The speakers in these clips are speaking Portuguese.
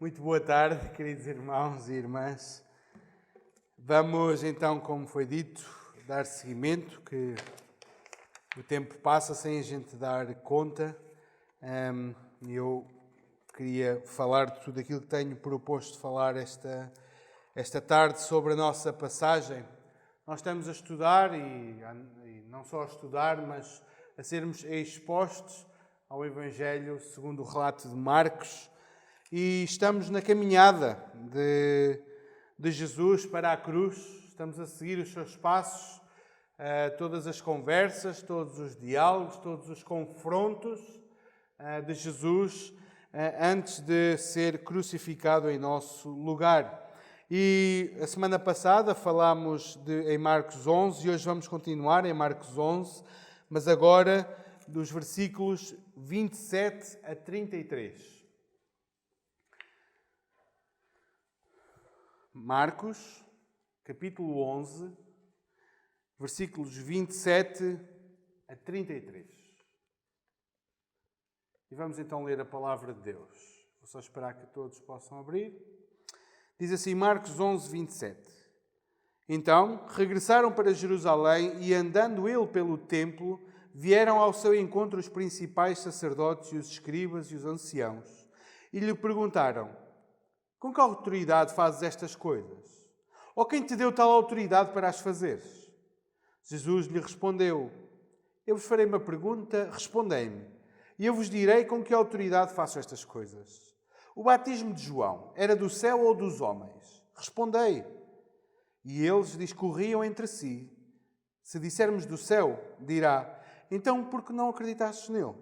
Muito boa tarde, queridos irmãos e irmãs. Vamos então, como foi dito, dar seguimento, que o tempo passa sem a gente dar conta. Eu queria falar de tudo aquilo que tenho proposto falar esta tarde sobre a nossa passagem. Nós estamos a estudar, e não só a estudar, mas a sermos expostos ao Evangelho segundo o relato de Marcos. E estamos na caminhada de Jesus para a cruz. Estamos a seguir os seus passos, todas as conversas, todos os diálogos, todos os confrontos de Jesus antes de ser crucificado em nosso lugar. E a semana passada falámos em Marcos 11 e hoje vamos continuar em Marcos 11, mas agora dos versículos 27 a 33. Marcos, capítulo 11, versículos 27 a 33. E vamos então ler a palavra de Deus. Vou só esperar que todos possam abrir. Diz assim, Marcos 11, 27. Então, regressaram para Jerusalém e, andando ele pelo templo, vieram ao seu encontro os principais sacerdotes e os escribas e os anciãos. E lhe perguntaram: com que autoridade fazes estas coisas? Ou quem te deu tal autoridade para as fazeres? Jesus lhe respondeu: eu vos farei uma pergunta, respondei-me, e eu vos direi com que autoridade faço estas coisas. O batismo de João era do céu ou dos homens? Respondei. E eles discorriam entre si. Se dissermos do céu, dirá: então por que não acreditastes nele?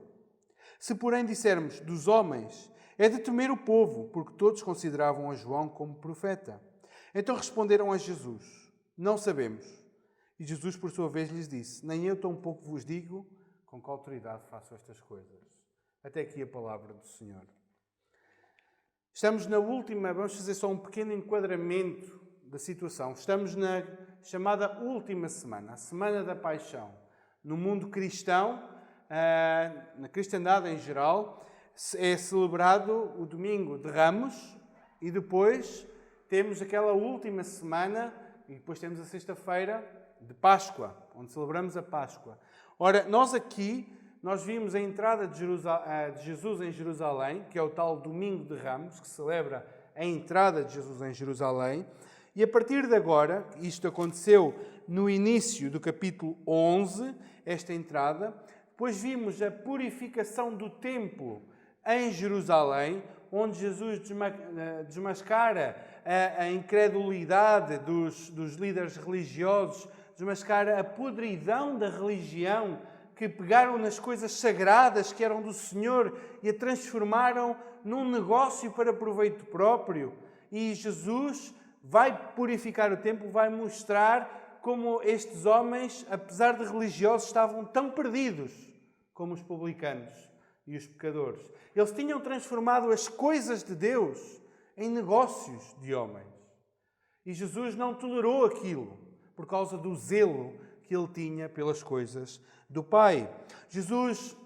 Se porém dissermos dos homens, é de temer o povo, porque todos consideravam a João como profeta. Então responderam a Jesus: não sabemos. E Jesus, por sua vez, lhes disse: nem eu tampouco vos digo com que autoridade faço estas coisas. Até aqui a palavra do Senhor. Estamos na última, vamos fazer só um pequeno enquadramento da situação. Estamos na chamada última semana, a Semana da Paixão. No mundo cristão, na cristandade em geral, é celebrado o domingo de Ramos e depois temos aquela última semana e depois temos a sexta-feira de Páscoa, onde celebramos a Páscoa. Ora, nós vimos a entrada de Jesus em Jerusalém, que é o tal domingo de Ramos, que celebra a entrada de Jesus em Jerusalém. E a partir de agora, isto aconteceu no início do capítulo 11, esta entrada. Depois vimos a purificação do templo em Jerusalém, onde Jesus desmascara a incredulidade dos líderes religiosos, desmascara a podridão da religião, que pegaram nas coisas sagradas que eram do Senhor e a transformaram num negócio para proveito próprio. E Jesus vai purificar o templo, vai mostrar como estes homens, apesar de religiosos, estavam tão perdidos como os publicanos e os pecadores. Eles tinham transformado as coisas de Deus em negócios de homens. E Jesus não tolerou aquilo por causa do zelo que ele tinha pelas coisas do Pai. Jesus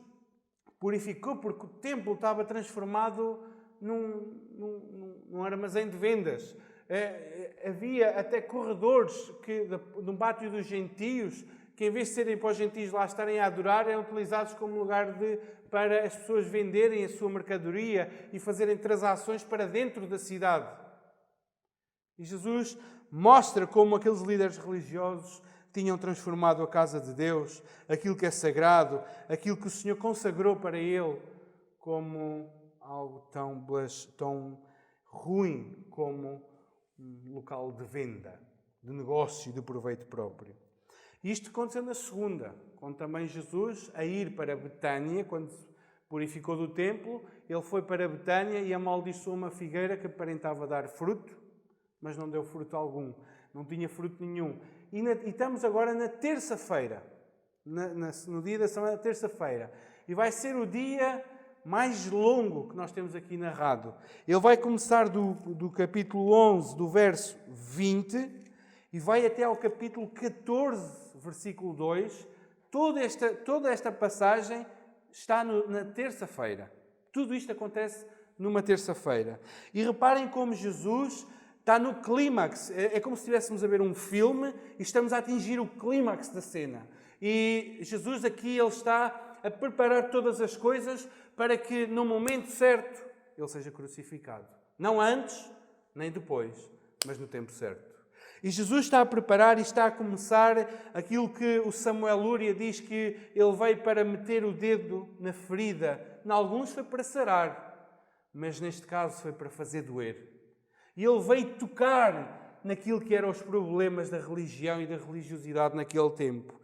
purificou porque o templo estava transformado num armazém de vendas. Havia até corredores no pátio dos gentios que, em vez de serem para os gentios lá estarem a adorar, eram utilizados como lugar para as pessoas venderem a sua mercadoria e fazerem transações para dentro da cidade. E Jesus mostra como aqueles líderes religiosos tinham transformado a casa de Deus, aquilo que é sagrado, aquilo que o Senhor consagrou para ele, como algo tão ruim como um local de venda, de negócio e de proveito próprio. Isto aconteceu na segunda, quando também Jesus, a ir para Betânia, quando se purificou do templo, ele foi para Betânia e amaldiçoou uma figueira que aparentava dar fruto, mas não deu fruto algum, não tinha fruto nenhum. E estamos agora na terça-feira, no dia da semana, terça-feira, e vai ser o dia mais longo que nós temos aqui narrado. Ele vai começar do capítulo 11, do verso 20, e vai até ao capítulo 14, versículo 2. Toda esta passagem está na terça-feira. Tudo isto acontece numa terça-feira. E reparem como Jesus está no clímax. É como se estivéssemos a ver um filme e estamos a atingir o clímax da cena. E Jesus aqui, ele está a preparar todas as coisas para que no momento certo ele seja crucificado. Não antes, nem depois, mas no tempo certo. E Jesus está a preparar e está a começar aquilo que o Samuel Lúria diz que ele veio para meter o dedo na ferida. Em alguns foi para sarar, mas neste caso foi para fazer doer. E ele veio tocar naquilo que eram os problemas da religião e da religiosidade naquele tempo.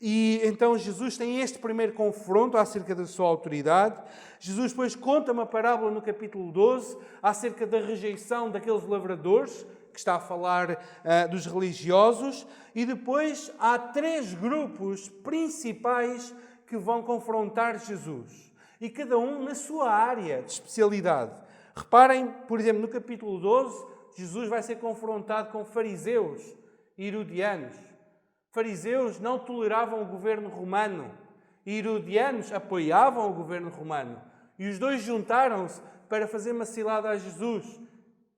E então Jesus tem este primeiro confronto acerca da sua autoridade. Jesus depois conta uma parábola no capítulo 12 acerca da rejeição daqueles lavradores, que está a falar dos religiosos. E depois há 3 grupos principais que vão confrontar Jesus. E cada um na sua área de especialidade. Reparem, por exemplo, no capítulo 12, Jesus vai ser confrontado com fariseus e herodianos. Fariseus não toleravam o governo romano e herodianos apoiavam o governo romano. E os dois juntaram-se para fazer uma cilada a Jesus.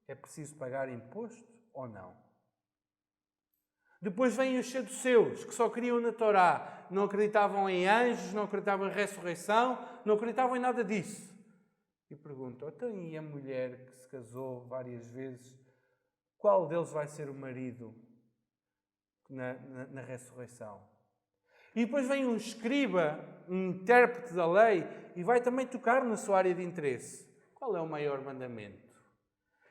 É preciso pagar imposto ou não? Depois vêm os saduceus, que só criam na Torá. Não acreditavam em anjos, não acreditavam em ressurreição, não acreditavam em nada disso. E perguntam, então e a mulher que se casou várias vezes, qual deles vai ser o marido na ressurreição? E depois vem um escriba, um intérprete da lei, e vai também tocar na sua área de interesse. Qual é o maior mandamento?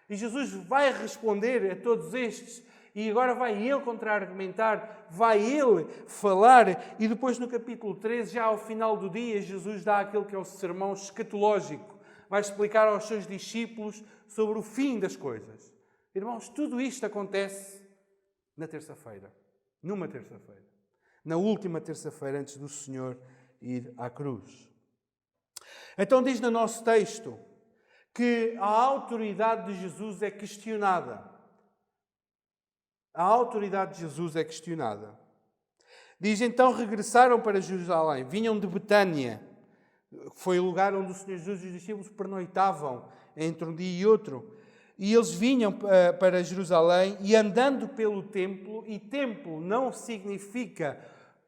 E Jesus vai responder a todos estes, e agora vai ele contra-argumentar, vai ele falar, e depois no capítulo 13, já ao final do dia, Jesus dá aquele que é o sermão escatológico. Vai explicar aos seus discípulos sobre o fim das coisas. Irmãos, tudo isto acontece na terça-feira. Numa terça-feira. Na última terça-feira, antes do Senhor ir à cruz. Então diz no nosso texto que a autoridade de Jesus é questionada. A autoridade de Jesus é questionada. Diz, então regressaram para Jerusalém. Vinham de Betânia. Foi o lugar onde o Senhor Jesus e os discípulos pernoitavam entre um dia e outro. E eles vinham para Jerusalém e andando pelo templo, e templo não significa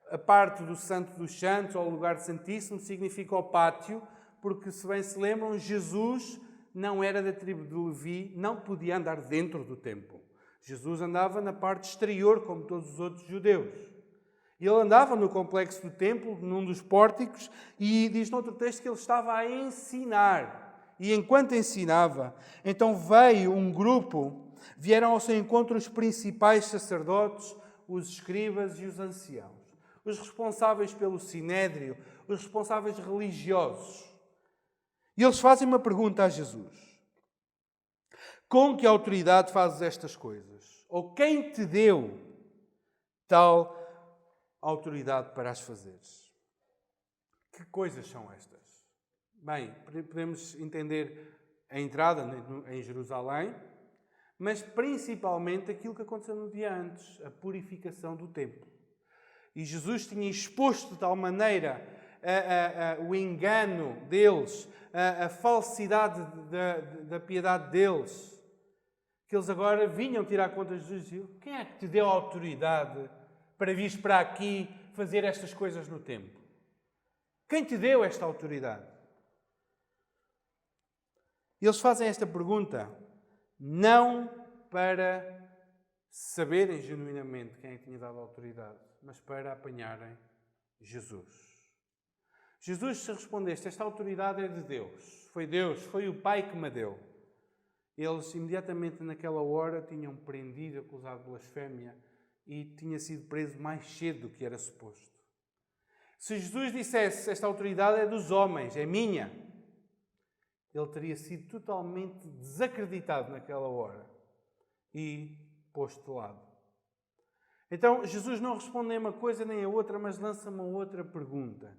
a parte do Santo dos Santos ou o lugar santíssimo, significa o pátio, porque se bem se lembram, Jesus não era da tribo de Levi, não podia andar dentro do templo. Jesus andava na parte exterior, como todos os outros judeus. Ele andava no complexo do templo, num dos pórticos, e diz no outro texto que ele estava a ensinar. E enquanto ensinava, então veio um grupo, vieram ao seu encontro os principais sacerdotes, os escribas e os anciãos, os responsáveis pelo sinédrio, os responsáveis religiosos. E eles fazem uma pergunta a Jesus. Com que autoridade fazes estas coisas? Ou quem te deu tal autoridade para as fazeres? Que coisas são estas? Bem, podemos entender a entrada em Jerusalém, mas principalmente aquilo que aconteceu no dia antes, a purificação do templo. E Jesus tinha exposto de tal maneira o engano deles, a falsidade da piedade deles, que eles agora vinham tirar conta de Jesus e diziam, quem é que te deu a autoridade para vires para aqui fazer estas coisas no templo? Quem te deu esta autoridade? Eles fazem esta pergunta não para saberem genuinamente quem tinha dado a autoridade, mas para apanharem Jesus. Jesus, se respondeste, esta autoridade é de Deus, foi o Pai que me deu. Eles, imediatamente naquela hora, tinham prendido, acusado de blasfémia e tinha sido preso mais cedo do que era suposto. Se Jesus dissesse, esta autoridade é dos homens, é minha, ele teria sido totalmente desacreditado naquela hora e posto de lado. Então, Jesus não responde nem uma coisa nem a outra, mas lança uma outra pergunta,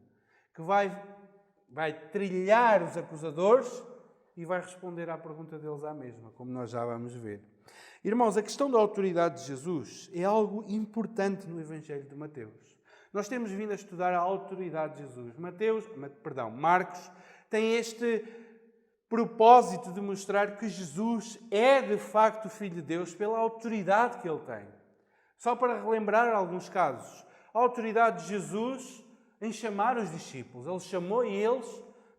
que vai trilhar os acusadores e vai responder à pergunta deles à mesma, como nós já vamos ver. Irmãos, a questão da autoridade de Jesus é algo importante no Evangelho de Mateus. Nós temos vindo a estudar a autoridade de Jesus. Marcos tem este propósito de mostrar que Jesus é de facto o Filho de Deus pela autoridade que ele tem. Só para relembrar alguns casos. A autoridade de Jesus em chamar os discípulos. Ele chamou e eles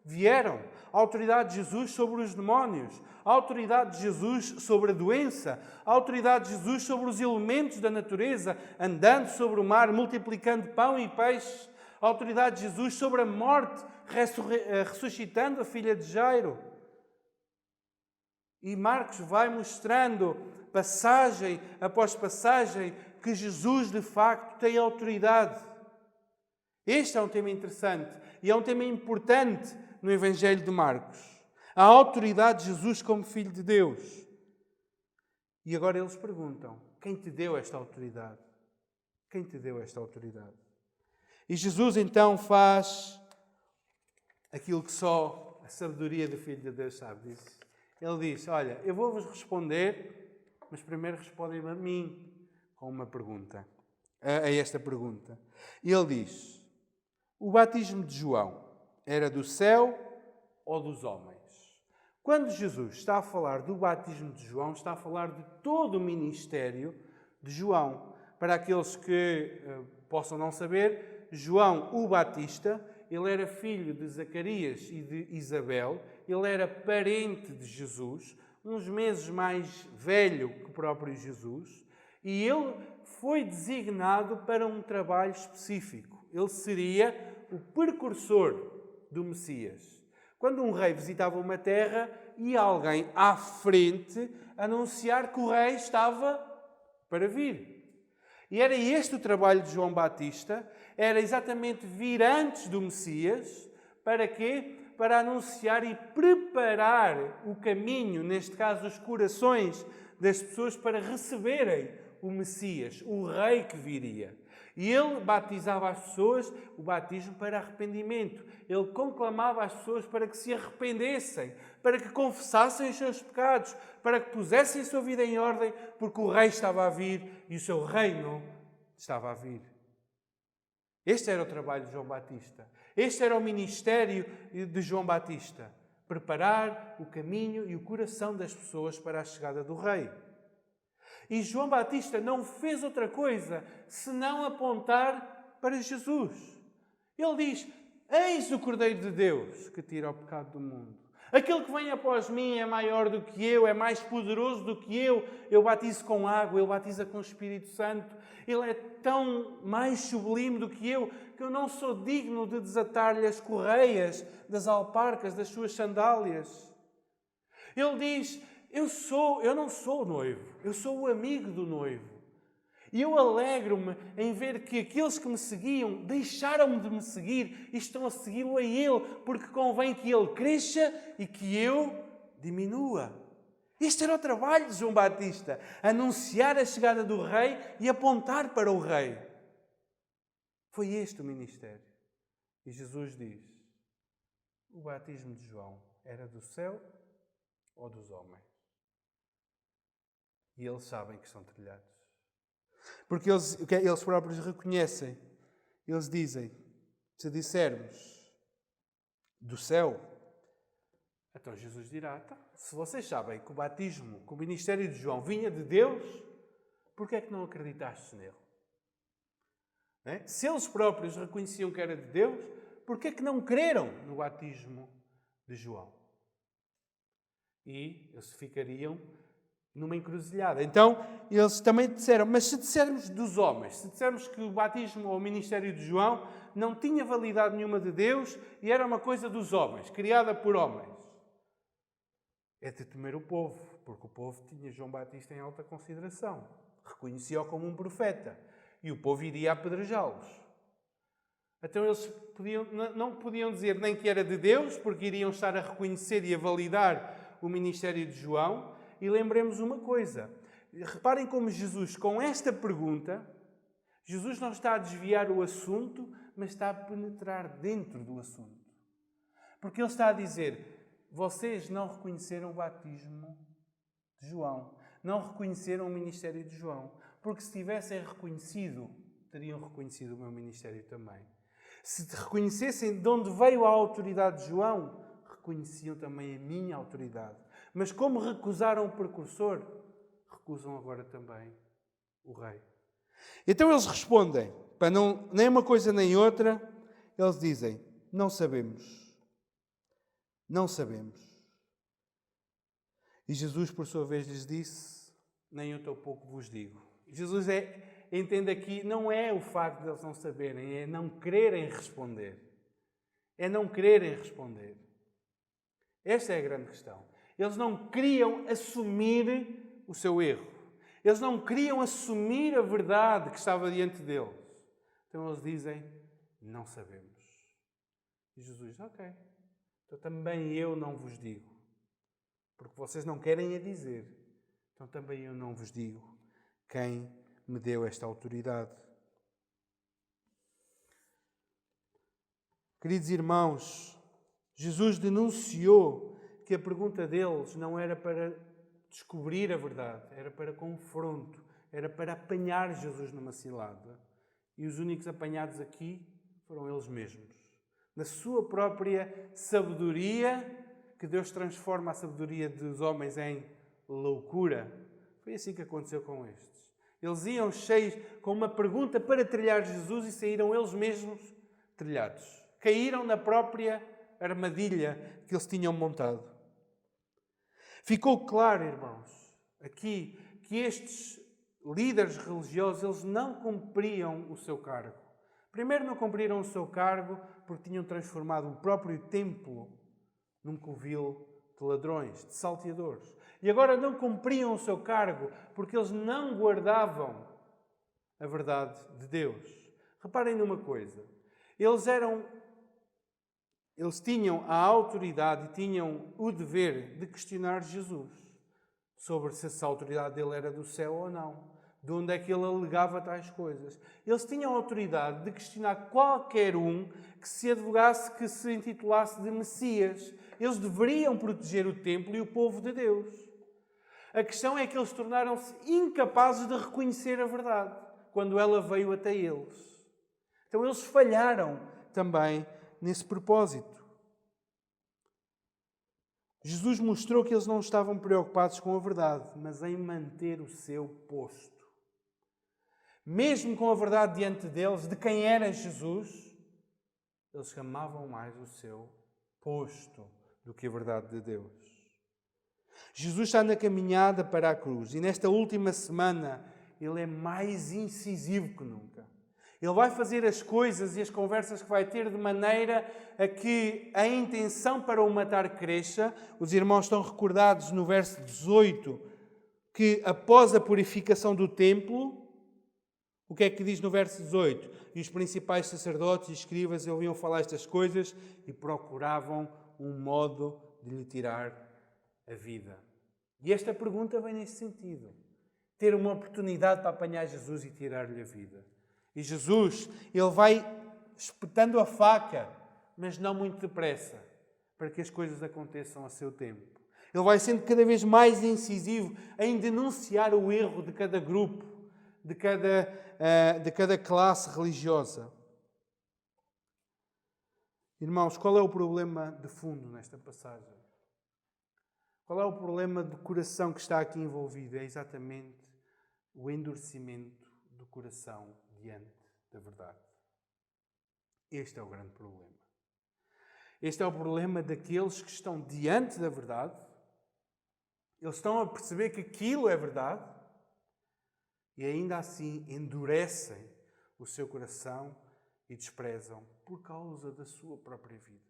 vieram. A autoridade de Jesus sobre os demónios. A autoridade de Jesus sobre a doença. A autoridade de Jesus sobre os elementos da natureza, andando sobre o mar, multiplicando pão e peixes. A autoridade de Jesus sobre a morte, ressuscitando a filha de Jairo. E Marcos vai mostrando, passagem após passagem, que Jesus de facto tem autoridade. Este é um tema interessante e é um tema importante no Evangelho de Marcos. A autoridade de Jesus como Filho de Deus. E agora eles perguntam: quem te deu esta autoridade? Quem te deu esta autoridade? E Jesus então faz aquilo que só a sabedoria do Filho de Deus sabe disso. Ele diz: olha, eu vou-vos responder, mas primeiro respondem-me a mim com uma pergunta, a esta pergunta. E ele diz: o batismo de João era do céu ou dos homens? Quando Jesus está a falar do batismo de João, está a falar de todo o ministério de João. Para aqueles que possam não saber, João o Batista, ele era filho de Zacarias e de Isabel, ele era parente de Jesus, uns meses mais velho que o próprio Jesus, e ele foi designado para um trabalho específico. Ele seria o precursor do Messias. Quando um rei visitava uma terra, ia alguém à frente anunciar que o rei estava para vir. E era este o trabalho de João Batista, era exatamente vir antes do Messias, para quê? Para anunciar e preparar o caminho, neste caso os corações das pessoas, para receberem o Messias, o rei que viria. E ele batizava as pessoas, o batismo para arrependimento. Ele conclamava as pessoas para que se arrependessem, para que confessassem os seus pecados, para que pusessem a sua vida em ordem, porque o rei estava a vir e o seu reino estava a vir. Este era o trabalho de João Batista. Este era o ministério de João Batista. Preparar o caminho e o coração das pessoas para a chegada do rei. E João Batista não fez outra coisa senão apontar para Jesus. Ele diz: eis o Cordeiro de Deus que tira o pecado do mundo. Aquele que vem após mim é maior do que eu, é mais poderoso do que eu. Eu batizo com água, ele batiza com o Espírito Santo. Ele é tão mais sublime do que eu não sou digno de desatar-lhe as correias das alparcas das suas sandálias. Ele diz: eu não sou o noivo, eu sou o amigo do noivo. E eu alegro-me em ver que aqueles que me seguiam deixaram-me de me seguir e estão a segui-lo a ele, porque convém que ele cresça e que eu diminua. Este era o trabalho de João Batista, anunciar a chegada do rei e apontar para o rei. Foi este o ministério. E Jesus diz: o batismo de João era do céu ou dos homens? E eles sabem que são trilhados. Porque eles próprios reconhecem. Eles dizem: se dissermos do céu, então Jesus dirá: tá, se vocês sabem que o batismo, que o ministério de João vinha de Deus, por que é que não acreditastes nele? Não é? Se eles próprios reconheciam que era de Deus, por que é que não creram no batismo de João? E eles ficariam numa encruzilhada. Então, eles também disseram: mas se dissermos dos homens, se dissermos que o batismo ou o ministério de João não tinha validade nenhuma de Deus e era uma coisa dos homens, criada por homens, é de temer o povo, porque o povo tinha João Batista em alta consideração, reconhecia-o como um profeta e o povo iria apedrejá-los. Então eles não podiam dizer nem que era de Deus, porque iriam estar a reconhecer e a validar o ministério de João. E lembremos uma coisa, reparem como Jesus, com esta pergunta, Jesus não está a desviar o assunto, mas está a penetrar dentro do assunto. Porque ele está a dizer: vocês não reconheceram o batismo de João, não reconheceram o ministério de João, porque se tivessem reconhecido, teriam reconhecido o meu ministério também. Se reconhecessem de onde veio a autoridade de João, reconheciam também a minha autoridade. Mas como recusaram o precursor, recusam agora também o rei. Então eles respondem, para não, nem uma coisa nem outra, eles dizem, não sabemos. Não sabemos. E Jesus, por sua vez, lhes disse, nem eu tampouco vos digo. Jesus entende aqui, não é o facto de eles não saberem, é não quererem responder. É não quererem responder. Esta é a grande questão. Eles não queriam assumir o seu erro. Eles não queriam assumir a verdade que estava diante deles. Então eles dizem, não sabemos. E Jesus diz, ok, então também eu não vos digo. Porque vocês não querem a dizer. Então também eu não vos digo quem me deu esta autoridade. Queridos irmãos, Jesus denunciou que a pergunta deles não era para descobrir a verdade, era para confronto, era para apanhar Jesus numa cilada. E os únicos apanhados aqui foram eles mesmos. Na sua própria sabedoria, que Deus transforma a sabedoria dos homens em loucura. Foi assim que aconteceu com estes. Eles iam cheios com uma pergunta para trilhar Jesus e saíram eles mesmos trilhados. Caíram na própria armadilha que eles tinham montado. Ficou claro, irmãos, aqui que estes líderes religiosos, eles não cumpriam o seu cargo. Primeiro, não cumpriram o seu cargo porque tinham transformado o próprio templo num covil de ladrões, de salteadores. E agora não cumpriam o seu cargo porque eles não guardavam a verdade de Deus. Reparem numa coisa. Eles tinham a autoridade e tinham o dever de questionar Jesus sobre se essa autoridade dele era do céu ou não. De onde é que ele alegava tais coisas. Eles tinham a autoridade de questionar qualquer um que se advogasse, que se intitulasse de Messias. Eles deveriam proteger o templo e o povo de Deus. A questão é que eles tornaram-se incapazes de reconhecer a verdade quando ela veio até eles. Então eles falharam também nesse propósito. Jesus mostrou que eles não estavam preocupados com a verdade, mas em manter o seu posto. Mesmo com a verdade diante deles, de quem era Jesus, eles amavam mais o seu posto do que a verdade de Deus. Jesus está na caminhada para a cruz e nesta última semana ele é mais incisivo que nunca. Ele vai fazer as coisas e as conversas que vai ter de maneira a que a intenção para o matar cresça. Os irmãos estão recordados no verso 18 que após a purificação do templo, o que é que diz no verso 18? E os principais sacerdotes e escribas ouviam falar estas coisas e procuravam um modo de lhe tirar a vida. E esta pergunta vem nesse sentido. Ter uma oportunidade para apanhar Jesus e tirar-lhe a vida. E Jesus, ele vai espetando a faca, mas não muito depressa, para que as coisas aconteçam a seu tempo. Ele vai sendo cada vez mais incisivo em denunciar o erro de cada grupo, de cada classe religiosa. Irmãos, qual é o problema de fundo nesta passagem? Qual é o problema de coração que está aqui envolvido? É exatamente o endurecimento do coração diante da verdade. Este é o grande problema. Este é o problema daqueles que estão diante da verdade. Eles estão a perceber que aquilo é verdade e ainda assim endurecem o seu coração e desprezam por causa da sua própria vida.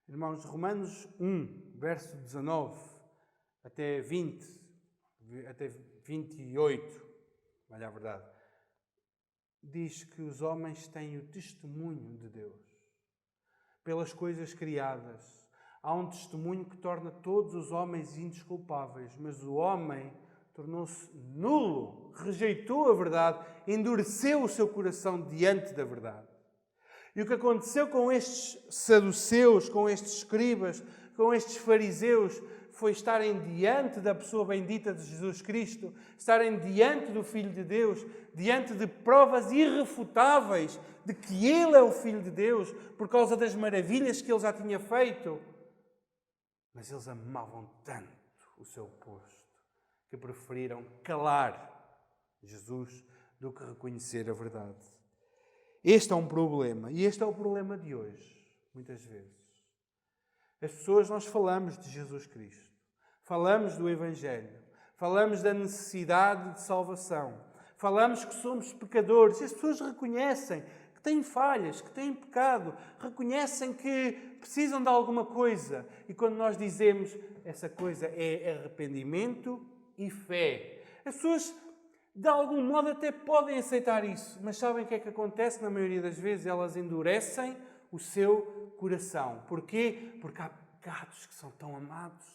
Irmãos, Romanos 1, verso 19 até 20, até 28, olha a verdade, diz que os homens têm o testemunho de Deus pelas coisas criadas. Há um testemunho que torna todos os homens indesculpáveis, mas o homem tornou-se nulo, rejeitou a verdade, endureceu o seu coração diante da verdade. E o que aconteceu com estes saduceus, com estes escribas, com estes fariseus, foi estarem diante da pessoa bendita de Jesus Cristo, estarem diante do Filho de Deus, diante de provas irrefutáveis de que Ele é o Filho de Deus, por causa das maravilhas que Ele já tinha feito. Mas eles amavam tanto o seu posto que preferiram calar Jesus do que reconhecer a verdade. Este é um problema, e este é o problema de hoje, muitas vezes. As pessoas, nós falamos de Jesus Cristo, falamos do Evangelho, falamos da necessidade de salvação, falamos que somos pecadores, e as pessoas reconhecem que têm falhas, que têm pecado, reconhecem que precisam de alguma coisa. E quando nós dizemos essa coisa é arrependimento e fé, as pessoas de algum modo até podem aceitar isso, mas sabem o que é que acontece? Na maioria das vezes elas endurecem o seu coração. Porquê? Porque há pecados que são tão amados,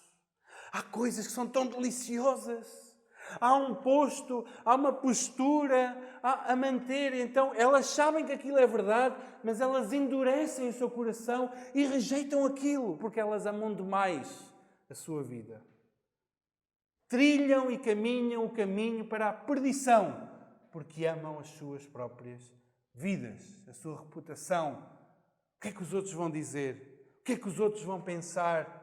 há coisas que são tão deliciosas, há um posto, há uma postura a manter. Então elas sabem que aquilo é verdade, mas elas endurecem o seu coração e rejeitam aquilo, porque elas amam demais a sua vida. Trilham e caminham o caminho para a perdição, porque amam as suas próprias vidas, a sua reputação. O que é que os outros vão dizer? O que é que os outros vão pensar?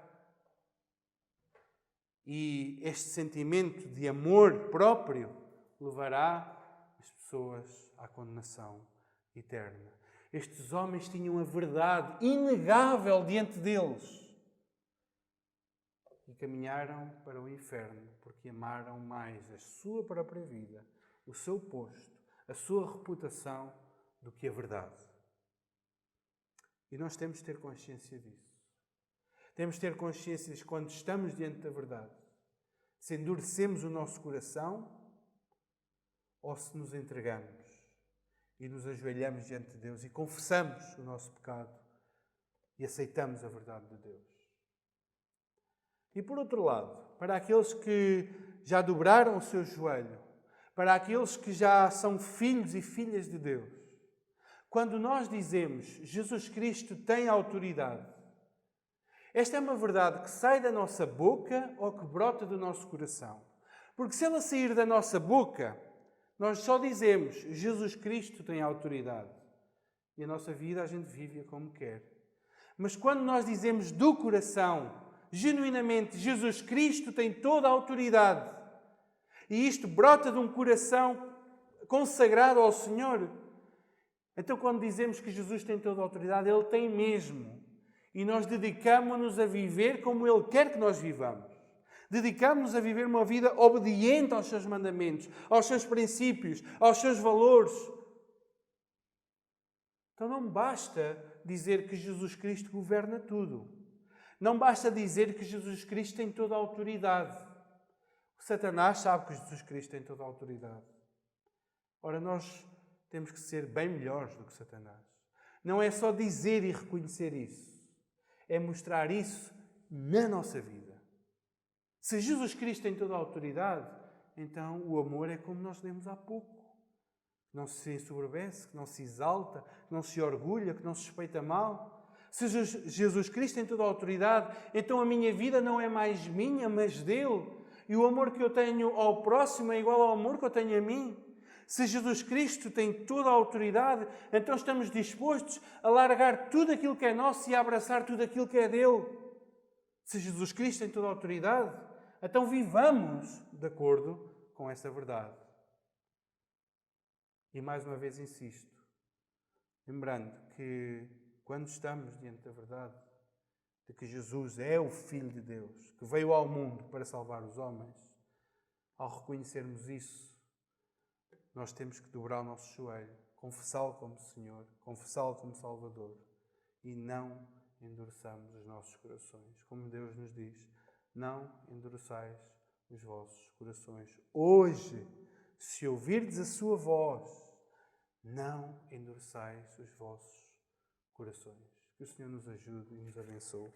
E este sentimento de amor próprio levará as pessoas à condenação eterna. Estes homens tinham a verdade inegável diante deles e caminharam para o inferno porque amaram mais a sua própria vida, o seu posto, a sua reputação do que a verdade. E nós temos de ter consciência disso. Temos de ter consciência de quando estamos diante da verdade, se endurecemos o nosso coração ou se nos entregamos e nos ajoelhamos diante de Deus e confessamos o nosso pecado e aceitamos a verdade de Deus. E por outro lado, para aqueles que já dobraram o seu joelho, para aqueles que já são filhos e filhas de Deus, quando nós dizemos Jesus Cristo tem autoridade, esta é uma verdade que sai da nossa boca ou que brota do nosso coração. Porque se ela sair da nossa boca, nós só dizemos Jesus Cristo tem autoridade. E a nossa vida a gente vive como quer. Mas quando nós dizemos do coração, genuinamente, Jesus Cristo tem toda a autoridade, e isto brota de um coração consagrado ao Senhor, então quando dizemos que Jesus tem toda a autoridade, Ele tem mesmo. E nós dedicamos-nos a viver como Ele quer que nós vivamos. Dedicamos-nos a viver uma vida obediente aos seus mandamentos, aos seus princípios, aos seus valores. Então não basta dizer que Jesus Cristo governa tudo. Não basta dizer que Jesus Cristo tem toda a autoridade. O Satanás sabe que Jesus Cristo tem toda a autoridade. Ora, nós temos que ser bem melhores do que Satanás. Não é só dizer e reconhecer isso. É mostrar isso na nossa vida. Se Jesus Cristo tem toda a autoridade, então o amor é como nós lemos há pouco. Não se ensoberbece, que não se exalta, que não se orgulha, que não se suspeita mal. Se Jesus Cristo tem toda a autoridade, então a minha vida não é mais minha, mas dele. E o amor que eu tenho ao próximo é igual ao amor que eu tenho a mim. Se Jesus Cristo tem toda a autoridade, então estamos dispostos a largar tudo aquilo que é nosso e a abraçar tudo aquilo que é dele. Se Jesus Cristo tem toda a autoridade, então vivamos de acordo com essa verdade. E mais uma vez insisto, lembrando que quando estamos diante da verdade, de que Jesus é o Filho de Deus, que veio ao mundo para salvar os homens, ao reconhecermos isso, nós temos que dobrar o nosso joelho, confessá-lo como Senhor, confessá-lo como Salvador e não endureçamos os nossos corações. Como Deus nos diz, não endureçais os vossos corações. Hoje, se ouvirdes a sua voz, não endureçais os vossos corações. Que o Senhor nos ajude e nos abençoe.